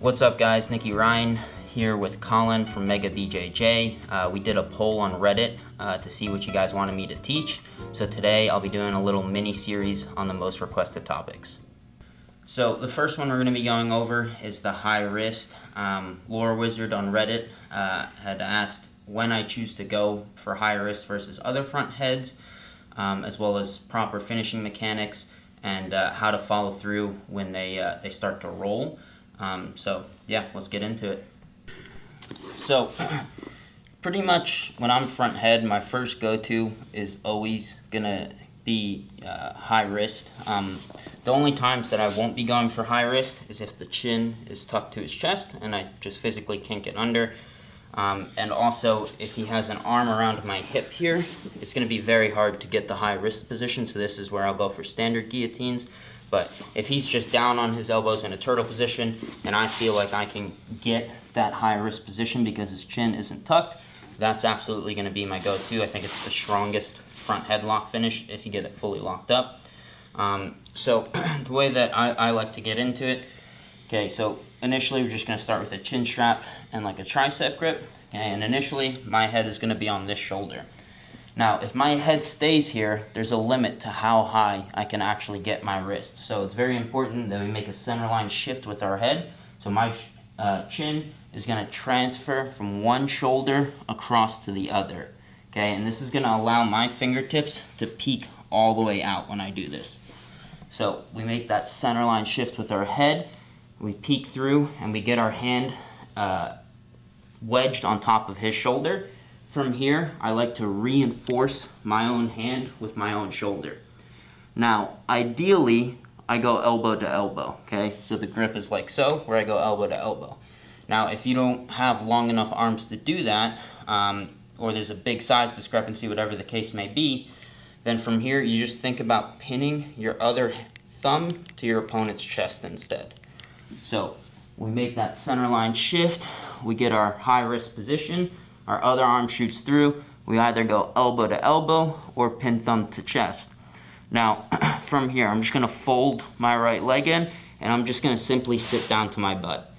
What's up guys, Nicky Ryan here with Colin from Mega BJJ. We did a poll on Reddit to see what you guys wanted me to teach. So today I'll be doing a little mini series on the most requested topics. So the first one we're going to be going over is the high wrist. Lore Wizard on Reddit had asked when I choose to go for high wrist versus other front heads, as well as proper finishing mechanics and how to follow through when they start to roll. So yeah, let's get into it. So pretty much when I'm front head, my first go-to is always gonna be high wrist. The only times that I won't be going for high wrist is if the chin is tucked to his chest and I just physically can't get under. And also if he has an arm around my hip here, it's gonna be very hard to get the high wrist position, so this is where I'll go for standard guillotines. But if he's just down on his elbows in a turtle position and I feel like I can get that high wrist position because his chin isn't tucked, that's absolutely going to be my go-to. I think it's the strongest front headlock finish if you get it fully locked up. So the way that I like to get into it, okay, so initially we're just going to start with a chin strap and like a tricep grip. Okay, and initially my head is going to be on this shoulder. Now, if my head stays here, there's a limit to how high I can actually get my wrist. So it's very important that we make a centerline shift with our head. So my chin is going to transfer from one shoulder across to the other. Okay, and this is going to allow my fingertips to peek all the way out when I do this. So we make that centerline shift with our head, we peek through, and we get our hand wedged on top of his shoulder. From here, I like to reinforce my own hand with my own shoulder. Now, ideally, I go elbow to elbow, okay? So the grip is like so, where I go elbow to elbow. Now, if you don't have long enough arms to do that, or there's a big size discrepancy, whatever the case may be, then from here, you just think about pinning your other thumb to your opponent's chest instead. So we make that centerline shift, we get our high wrist position, our other arm shoots through, we either go elbow to elbow or pin thumb to chest. Now, from here, I'm just gonna fold my right leg in and I'm just gonna simply sit down to my butt.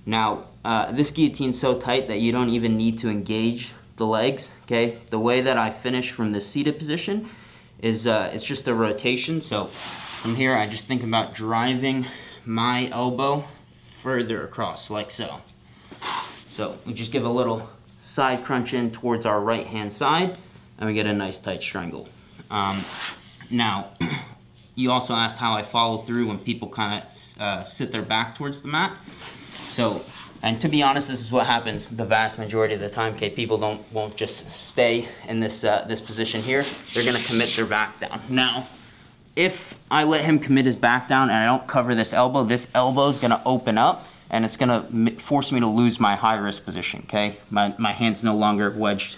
Now, this guillotine's so tight that you don't even need to engage the legs, okay? The way that I finish from the seated position is it's just a rotation. So from here, I just think about driving my elbow further across, like so. So we just give a little side crunch in towards our right hand side and we get a nice tight strangle. Now, you also asked how I follow through when people kind of sit their back towards the mat. So, and to be honest, this is what happens the vast majority of the time. Okay, people won't just stay in this this position here. They're gonna commit their back down. Now, if I let him commit his back down and I don't cover this elbow is gonna open up and it's gonna force me to lose my high wrist position, okay? My hand's no longer wedged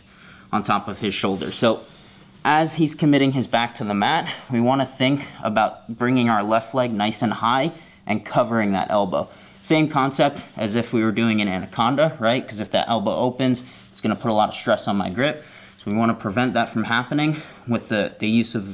on top of his shoulder. So as he's committing his back to the mat, we wanna think about bringing our left leg nice and high and covering that elbow. Same concept as if we were doing an anaconda, right? Because if that elbow opens, it's gonna put a lot of stress on my grip. So we wanna prevent that from happening with the use of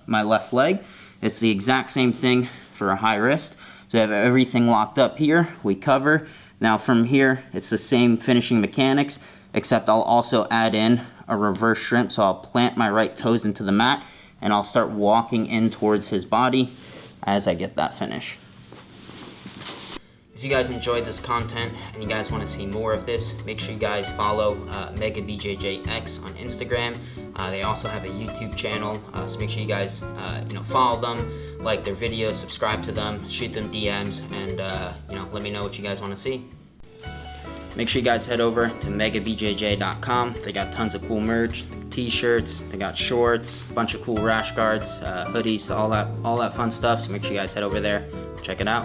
my left leg. It's the exact same thing for a high wrist. So we have everything locked up here, we cover. Now from here, it's the same finishing mechanics, except I'll also add in a reverse shrimp. So I'll plant my right toes into the mat and I'll start walking in towards his body as I get that finish. If you guys enjoyed this content and you guys want to see more of this, make sure you guys follow Mega BJJX on Instagram. They also have a YouTube channel, so make sure you guys follow them, like their videos, subscribe to them, shoot them DMs, and let me know what you guys want to see. Make sure you guys head over to megabjj.com. They got tons of cool merch, t-shirts, they got shorts, a bunch of cool rash guards, hoodies, all that fun stuff. So make sure you guys head over there, check it out.